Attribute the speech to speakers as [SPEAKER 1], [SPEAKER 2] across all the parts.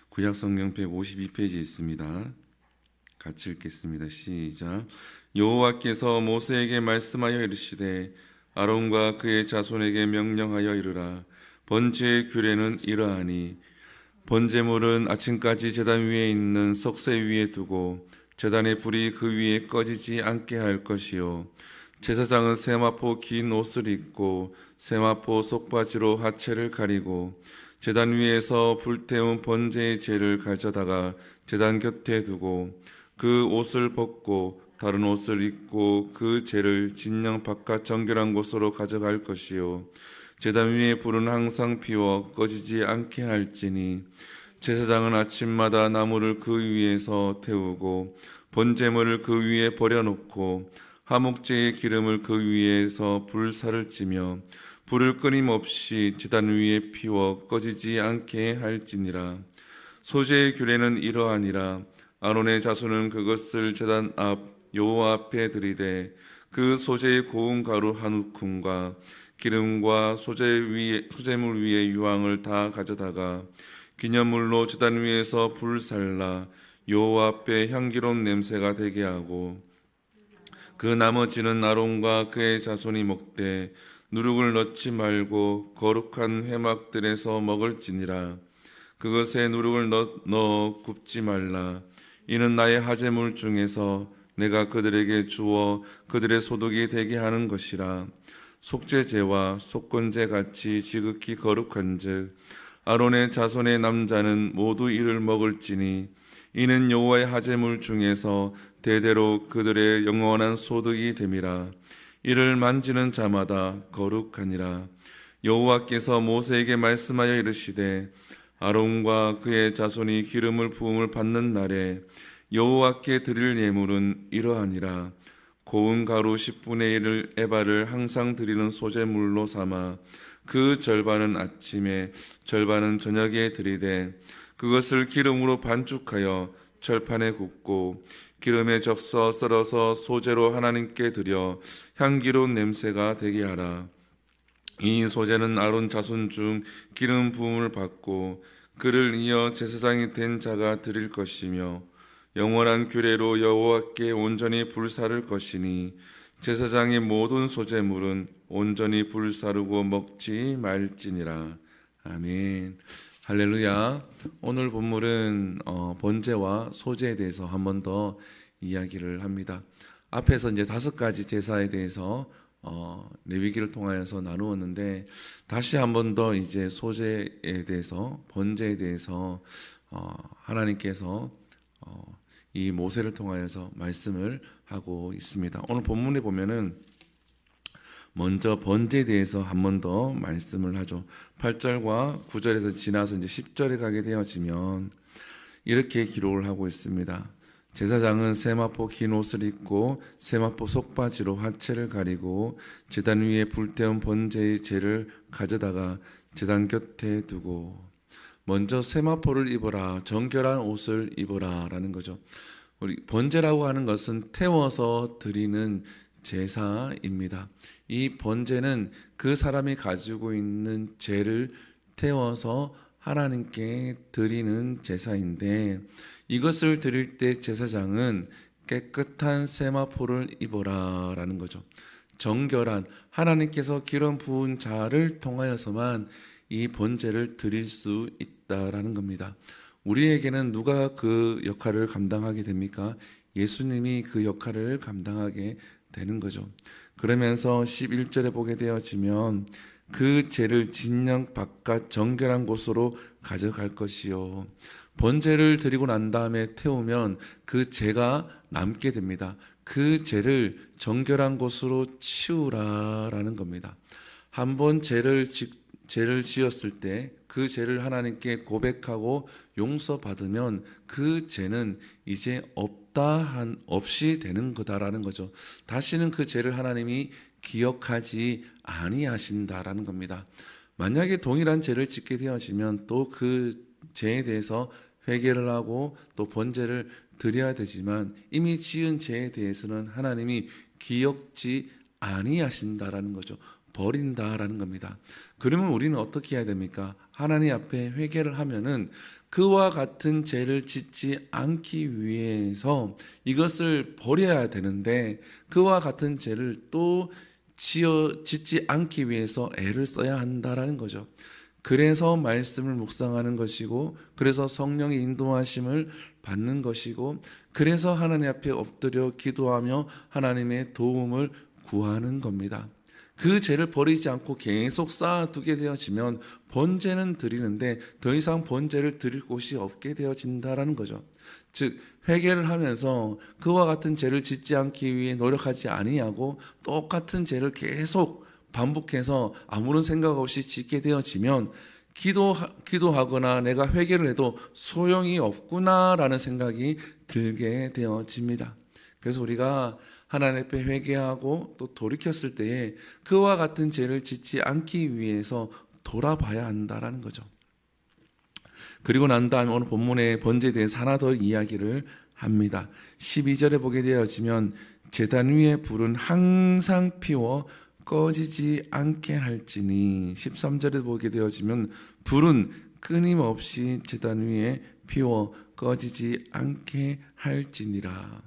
[SPEAKER 1] 구약성경 152페이지에 있습니다. 같이 읽겠습니다. 시작. 여호와께서 모세에게 말씀하여 이르시되 아론과 그의 자손에게 명령하여 이르라. 번제의 규례는 이러하니 번제물은 아침까지 제단 위에 있는 석쇠 위에 두고 제단의 불이 그 위에 꺼지지 않게 할 것이요, 제사장은 세마포 긴 옷을 입고 세마포 속바지로 하체를 가리고 제단 위에서 불태운 번제의 재를 가져다가 제단 곁에 두고 그 옷을 벗고 다른 옷을 입고 그 재를 진영 바깥 정결한 곳으로 가져갈 것이요, 제단 위에 불은 항상 피워 꺼지지 않게 할지니 제사장은 아침마다 나무를 그 위에서 태우고 번제물을 그 위에 버려놓고 화목제의 기름을 그 위에서 불살을 찌며 불을 끊임없이 제단 위에 피워 꺼지지 않게 할지니라. 소제의 규례는 이러하니라. 아론의 자손은 그것을 제단 앞 여호와 앞에 들이되 그 소제의 고운 가루 한 움큼과 기름과 소제물 위에 유황을 다 가져다가 기념물로 제단 위에서 불살라 여호와 앞에 향기로운 냄새가 되게 하고 그 나머지는 아론과 그의 자손이 먹되 누룩을 넣지 말고 거룩한 회막들에서 먹을지니라. 그것에 누룩을 넣어 굽지 말라. 이는 나의 하제물 중에서 내가 그들에게 주어 그들의 소득이 되게 하는 것이라. 속죄제와 속건제 같이 지극히 거룩한즉 아론의 자손의 남자는 모두 이를 먹을지니 이는 여호와의 하제물 중에서 대대로 그들의 영원한 소득이 됨이라. 이를 만지는 자마다 거룩하니라. 여호와께서 모세에게 말씀하여 이르시되 아론과 그의 자손이 기름을 부음을 받는 날에 여호와께 드릴 예물은 이러하니라. 고운 가루 10분의 1을 에바를 항상 드리는 소제물로 삼아 그 절반은 아침에 절반은 저녁에 드리되 그것을 기름으로 반죽하여 철판에 굽고 기름에 적셔 썰어서 소제로 하나님께 드려 향기로운 냄새가 되게 하라. 이 소제는 아론 자손 중 기름 부음을 받고 그를 이어 제사장이 된 자가 드릴 것이며 영원한 규례로 여호와께 온전히 불사를 것이니 제사장의 모든 소제물은 온전히 불사르고 먹지 말지니라. 아멘. 할렐루야. 오늘 본문은 번제와 소제에 대해서 한 번 더 이야기를 합니다. 앞에서 이제 5가지 제사에 대해서 레위기를 통하여서 나누었는데 다시 한 번 더 이제 소제에 대해서 번제에 대해서 하나님께서 이 모세를 통하여서 말씀을 하고 있습니다. 오늘 본문에 보면은 먼저 번제에 대해서 한 번 더 말씀을 하죠. 8절과 9절에서 지나서 이제 10절에 가게 되어지면 이렇게 기록을 하고 있습니다. 제사장은 세마포 긴 옷을 입고 세마포 속바지로 하체를 가리고 제단 위에 불태운 번제의 재를 가져다가 제단 곁에 두고. 먼저 세마포를 입어라, 정결한 옷을 입어라 라는 거죠. 우리 번제라고 하는 것은 태워서 드리는 제사입니다. 이 번제는 그 사람이 가지고 있는 죄를 태워서 하나님께 드리는 제사인데, 이것을 드릴 때 제사장은 깨끗한 세마포를 입어라 라는 거죠. 정결한 하나님께서 기름 부은 자를 통하여서만 이 번제를 드릴 수 있다라는 겁니다. 우리에게는 누가 그 역할을 감당하게 됩니까? 예수님이 그 역할을 감당하게 되는 거죠. 그러면서 11절에 보게 되어지면 그 죄를 진영 바깥 정결한 곳으로 가져갈 것이요, 번제를 드리고 난 다음에 태우면 그 죄가 남게 됩니다. 그 죄를 정결한 곳으로 치우라라는 겁니다. 한번 죄를 지었을 때 그 죄를 하나님께 고백하고 용서받으면 그 죄는 이제 없이 되는 거다라는 거죠. 다시는 그 죄를 하나님이 기억하지 아니하신다라는 겁니다. 만약에 동일한 죄를 짓게 되어지면 또 그 죄에 대해서 회개를 하고 또 번제를 드려야 되지만 이미 지은 죄에 대해서는 하나님이 기억지 아니하신다라는 거죠. 버린다라는 겁니다. 그러면 우리는 어떻게 해야 됩니까? 하나님 앞에 회개를 하면은 그와 같은 죄를 짓지 않기 위해서 이것을 버려야 되는데 그와 같은 죄를 또 짓지 않기 위해서 애를 써야 한다라는 거죠. 그래서 말씀을 묵상하는 것이고, 그래서 성령의 인도하심을 받는 것이고, 그래서 하나님 앞에 엎드려 기도하며 하나님의 도움을 구하는 겁니다. 그 죄를 버리지 않고 계속 쌓아두게 되어지면 번제는 드리는데 더 이상 번제를 드릴 곳이 없게 되어진다라는 거죠. 즉 회개를 하면서 그와 같은 죄를 짓지 않기 위해 노력하지 아니하고 똑같은 죄를 계속 반복해서 아무런 생각 없이 짓게 되어지면 기도하거나 내가 회개를 해도 소용이 없구나라는 생각이 들게 되어집니다. 그래서 우리가 하나님 앞에 회개하고 또 돌이켰을 때에 그와 같은 죄를 짓지 않기 위해서 돌아봐야 한다라는 거죠. 그리고 난 다음에 오늘 본문의 번제에 대해서 하나 더 이야기를 합니다. 12절에 보게 되어지면 제단 위에 불은 항상 피워 꺼지지 않게 할지니, 13절에 보게 되어지면 불은 끊임없이 제단 위에 피워 꺼지지 않게 할지니라.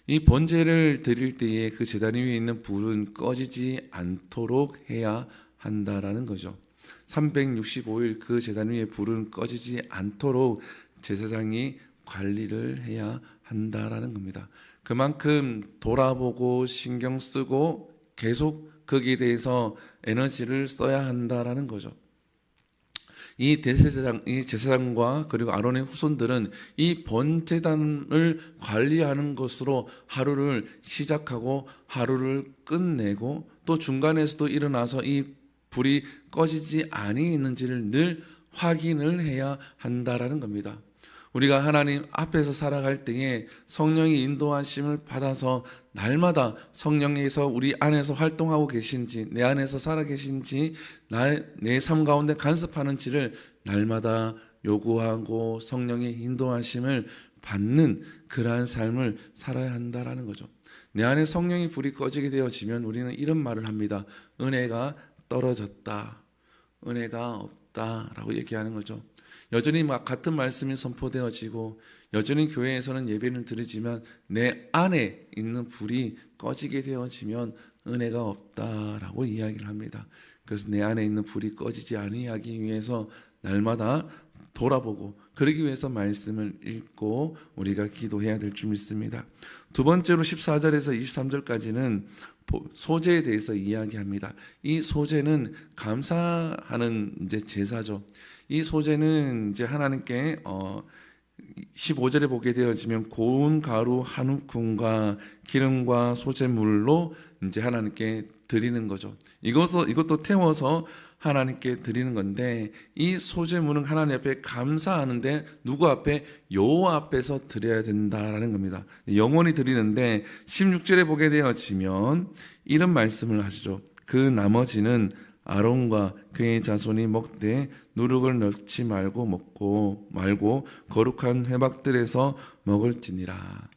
[SPEAKER 1] 이 번제를 드릴 때에 그 제단 위에 있는 불은 꺼지지 않도록 해야 한다라는 거죠. 365일 그 제단 위에 불은 꺼지지 않도록 제사장이 관리를 해야 한다라는 겁니다. 그만큼 돌아보고 신경 쓰고 계속 거기에 대해서 에너지를 써야 한다라는 거죠. 이 제사장과 그리고 아론의 후손들은 이 번제단을 관리하는 것으로 하루를 시작하고 하루를 끝내고 또 중간에서도 일어나서 이 불이 꺼지지 아니했는지를 늘 확인을 해야 한다라는 겁니다. 우리가 하나님 앞에서 살아갈 때에 성령의 인도하심을 받아서 날마다 성령에서 우리 안에서 활동하고 계신지, 내 안에서 살아 계신지, 내 삶 가운데 간섭하는지를 날마다 요구하고 성령의 인도하심을 받는 그러한 삶을 살아야 한다라는 거죠. 내 안에 성령의 불이 꺼지게 되어지면 우리는 이런 말을 합니다. 은혜가 떨어졌다, 은혜가 없다라고 얘기하는 거죠. 여전히 같은 말씀이 선포되어지고 여전히 교회에서는 예배를 드리지만 내 안에 있는 불이 꺼지게 되어지면 은혜가 없다라고 이야기를 합니다. 그래서 내 안에 있는 불이 꺼지지 아니하기 위해서 날마다 돌아보고, 그러기 위해서 말씀을 읽고 우리가 기도해야 될 줄 믿습니다. 두 번째로 14절에서 23절까지는 소제에 대해서 이야기합니다. 이 소제는 감사하는 제사죠. 이 소제는 이제 하나님께 15절에 보게 되어지면 고운 가루 한 움큼과 기름과 소제물로 이제 하나님께 드리는 거죠. 이것도 태워서 하나님께 드리는 건데, 이 소제물은 하나님 앞에 감사하는데 누구 앞에? 여호와 앞에서 드려야 된다라는 겁니다. 영원히 드리는데 16절에 보게 되어지면 이런 말씀을 하시죠. 그 나머지는 아론과 그의 자손이 먹되 누룩을 넣지 말고 거룩한 회막들에서 먹을지니라.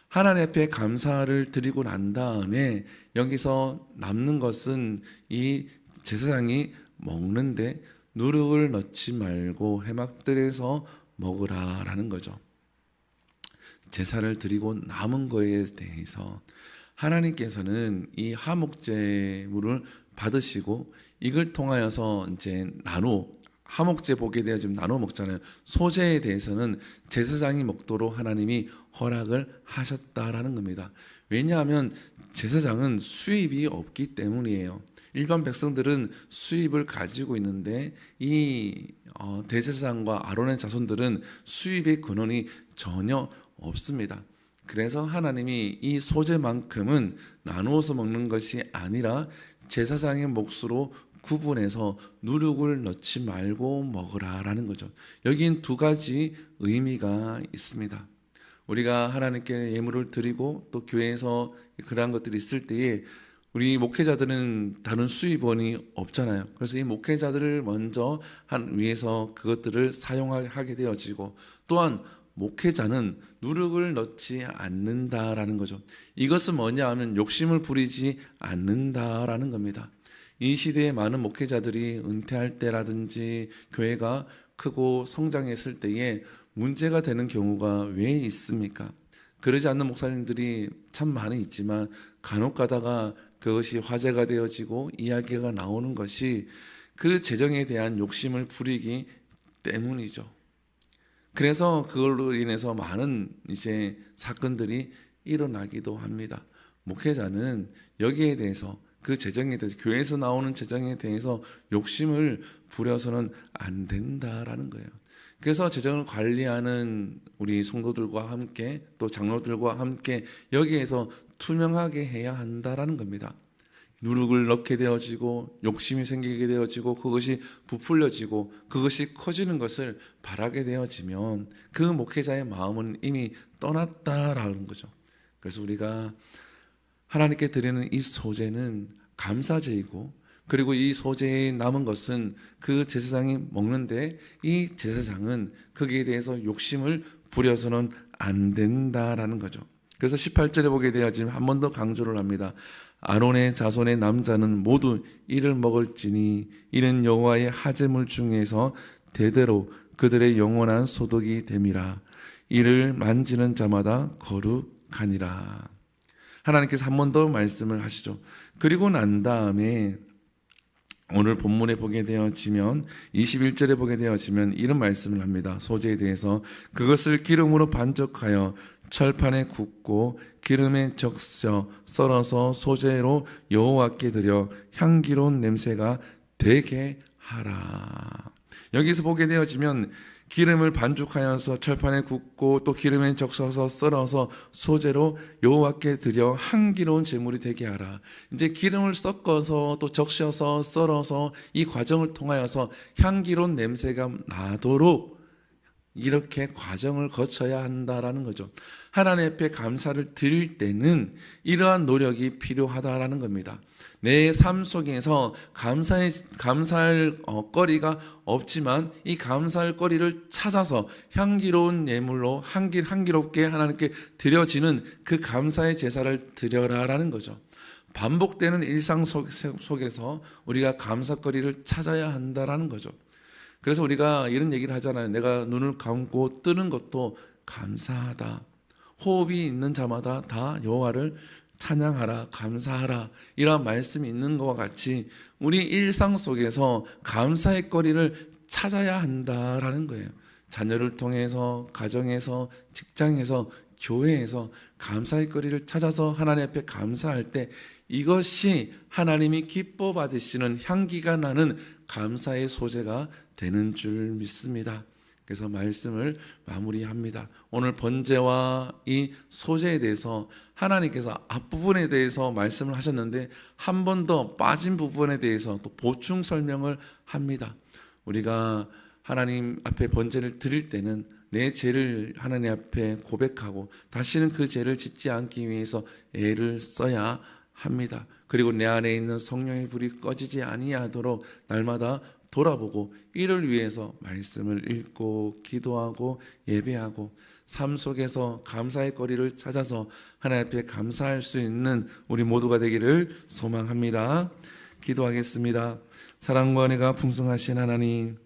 [SPEAKER 1] 하나님 앞에 감사를 드리고 난 다음에 여기서 남는 것은 이 제사장이 먹는데 누룩을 넣지 말고 회막들에서 먹으라라는 거죠. 제사를 드리고 남은 거에 대해서 하나님께서는 이 화목제물을 받으시고 이걸 통하여서 이제 화목제 보게 되어 지금 나눠 먹잖아요. 소제에 대해서는 제사장이 먹도록 하나님이 허락을 하셨다라는 겁니다. 왜냐하면 제사장은 수입이 없기 때문이에요. 일반 백성들은 수입을 가지고 있는데 이 대제사장과 아론의 자손들은 수입의 근원이 전혀 없습니다. 그래서 하나님이 이 소제만큼은 나누어서 먹는 것이 아니라 제사장의 몫으로 구분해서 누룩을 넣지 말고 먹으라라는 거죠. 여긴 두 가지 의미가 있습니다. 우리가 하나님께 예물을 드리고 또 교회에서 그러한 것들이 있을 때에 우리 목회자들은 다른 수입원이 없잖아요. 그래서 이 목회자들을 먼저 위해서 그것들을 사용하게 되어지고, 또한 목회자는 누룩을 넣지 않는다라는 거죠. 이것은 뭐냐 하면 욕심을 부리지 않는다라는 겁니다. 이 시대의 많은 목회자들이 은퇴할 때라든지 교회가 크고 성장했을 때에 문제가 되는 경우가 왜 있습니까? 그러지 않는 목사님들이 참 많이 있지만 간혹 가다가 그것이 화제가 되어지고 이야기가 나오는 것이 그 재정에 대한 욕심을 부리기 때문이죠. 그래서 그걸로 인해서 많은 이제 사건들이 일어나기도 합니다. 목회자는 여기에 대해서 그 재정에 대해서 교회에서 나오는 재정에 대해서 욕심을 부려서는 안 된다라는 거예요. 그래서 재정을 관리하는 우리 성도들과 함께 또 장로들과 함께 여기에서 투명하게 해야 한다라는 겁니다. 누룩을 넣게 되어지고 욕심이 생기게 되어지고 그것이 부풀려지고 그것이 커지는 것을 바라게 되어지면 그 목회자의 마음은 이미 떠났다라는 거죠. 그래서 우리가 하나님께 드리는 이 소재는 감사제이고 그리고 이 소재에 남은 것은 그 제사장이 먹는데 이 제사장은 거기에 대해서 욕심을 부려서는 안 된다라는 거죠. 그래서 18절에 보게 되어지면 한 번 더 강조를 합니다. 아론의 자손의 남자는 모두 이를 먹을지니 이는 여호와의 하제물 중에서 대대로 그들의 영원한 소득이 됨이라. 이를 만지는 자마다 거룩하니라. 하나님께서 한 번 더 말씀을 하시죠. 그리고 난 다음에 오늘 본문에 보게 되어지면 21절에 보게 되어지면 이런 말씀을 합니다. 소재에 대해서 그것을 기름으로 반죽하여 철판에 굽고 기름에 적셔 썰어서 소재로 여호와께 드려 향기로운 냄새가 되게 하라. 여기서 보게 되어지면 기름을 반죽하여서 철판에 굽고 또 기름에 적셔서 썰어서 소재로 여호와께 드려 향기로운 제물이 되게 하라. 이제 기름을 섞어서 또 적셔서 썰어서 이 과정을 통하여서 향기로운 냄새가 나도록 이렇게 과정을 거쳐야 한다라는 거죠. 하나님 앞에 감사를 드릴 때는 이러한 노력이 필요하다라는 겁니다. 내 삶 속에서 감사할 거리가 없지만 이 감사할 거리를 찾아서 향기로운 예물로 향기롭게 하나님께 드려지는 그 감사의 제사를 드려라라는 거죠. 반복되는 일상 속에서 우리가 감사거리를 찾아야 한다라는 거죠. 그래서 우리가 이런 얘기를 하잖아요. 내가 눈을 감고 뜨는 것도 감사하다. 호흡이 있는 자마다 다 여호와를 찬양하라, 감사하라, 이러한 말씀이 있는 것과 같이 우리 일상 속에서 감사의 거리를 찾아야 한다라는 거예요. 자녀를 통해서, 가정에서, 직장에서, 교회에서 감사의 거리를 찾아서 하나님 앞에 감사할 때 이것이 하나님이 기뻐 받으시는 향기가 나는 감사의 소재가 되는 줄 믿습니다. 그래서 말씀을 마무리합니다. 오늘 번제와 이 소제에 대해서 하나님께서 앞부분에 대해서 말씀을 하셨는데 한 번 더 빠진 부분에 대해서 또 보충 설명을 합니다. 우리가 하나님 앞에 번제를 드릴 때는 내 죄를 하나님 앞에 고백하고 다시는 그 죄를 짓지 않기 위해서 애를 써야 합니다. 그리고 내 안에 있는 성령의 불이 꺼지지 아니하도록 날마다 돌아보고 이를 위해서 말씀을 읽고 기도하고 예배하고 삶 속에서 감사의 거리를 찾아서 하나님 앞에 감사할 수 있는 우리 모두가 되기를 소망합니다. 기도하겠습니다. 사랑과 은혜가 풍성하신 하나님,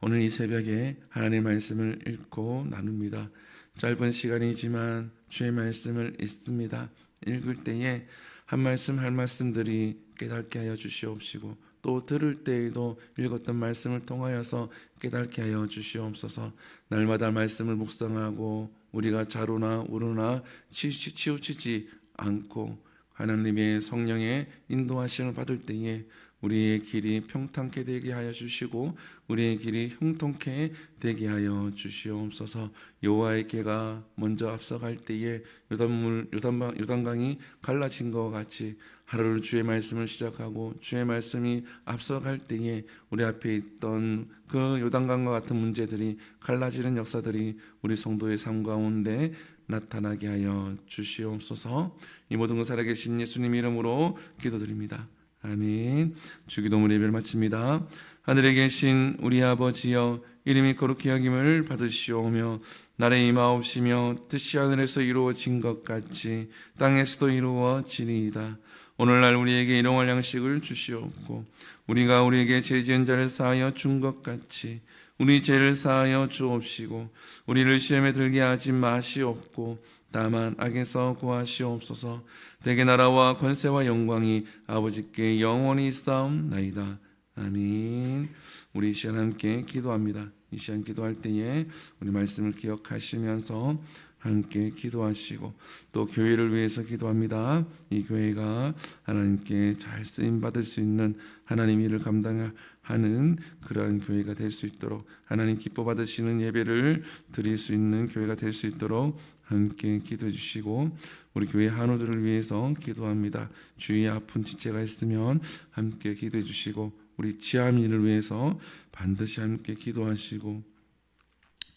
[SPEAKER 1] 오늘 이 새벽에 하나님의 말씀을 읽고 나눕니다. 짧은 시간이지만 주의 말씀을 읽습니다. 읽을 때에 한 말씀 한 말씀들이 깨닫게 하여 주시옵시고 또 들을 때에도 읽었던 말씀을 통하여서 깨닫게 하여 주시옵소서. 날마다 말씀을 묵상하고 우리가 좌로나 우로나 치우치지 않고 하나님의 성령의 인도하심을 받을 때에 우리의 길이 평탄케 되게 하여 주시고 우리의 길이 형통케 되게 하여 주시옵소서. 여호와의 궤가 먼저 앞서갈 때에 요단강이 갈라진 것 같이 하루를 주의 말씀을 시작하고 주의 말씀이 앞서갈 때에 우리 앞에 있던 그 요단강과 같은 문제들이 갈라지는 역사들이 우리 성도의 삶 가운데 나타나게 하여 주시옵소서. 이 모든 것 살아계신 예수님 이름으로 기도드립니다. 아멘. 주기도문 예배를 마칩니다. 하늘에 계신 우리 아버지여, 이름이 거룩히 여김을 받으시오며 나라의 임하옵시며 뜻이 하늘에서 이루어진 것 같이 땅에서도 이루어지니이다. 오늘날 우리에게 일용할 양식을 주시옵고 우리가 우리에게 죄 지은 자를 사하여 준 것 같이 우리 죄를 사하여 주옵시고 우리를 시험에 들게 하지 마시옵고 다만 악에서 구하시옵소서. 대개 나라와 권세와 영광이 아버지께 영원히 있사옵나이다. 아멘. 우리 이 시간 함께 기도합니다. 이 시간 기도할 때에 우리 말씀을 기억하시면서 함께 기도하시고 또 교회를 위해서 기도합니다. 이 교회가 하나님께 잘 쓰임 받을 수 있는 하나님 일을 감당하는 그러한 교회가 될 수 있도록 하나님 기뻐 받으시는 예배를 드릴 수 있는 교회가 될 수 있도록 함께 기도해 주시고 우리 교회 한우들을 위해서 기도합니다. 주위에 아픈 지체가 있으면 함께 기도해 주시고 우리 지하민을 위해서 반드시 함께 기도하시고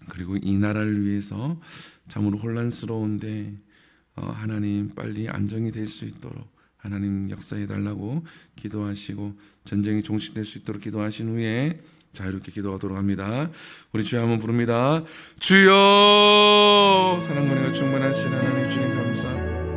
[SPEAKER 1] 그리고 이 나라를 위해서 참으로 혼란스러운데 하나님 빨리 안정이 될 수 있도록 하나님 역사해 달라고 기도하시고 전쟁이 종식될 수 있도록 기도하신 후에 자유롭게 기도하도록 합니다. 우리 주여 한번 부릅니다. 주여 사랑과 은혜가 충만하신 하나님 주님 감사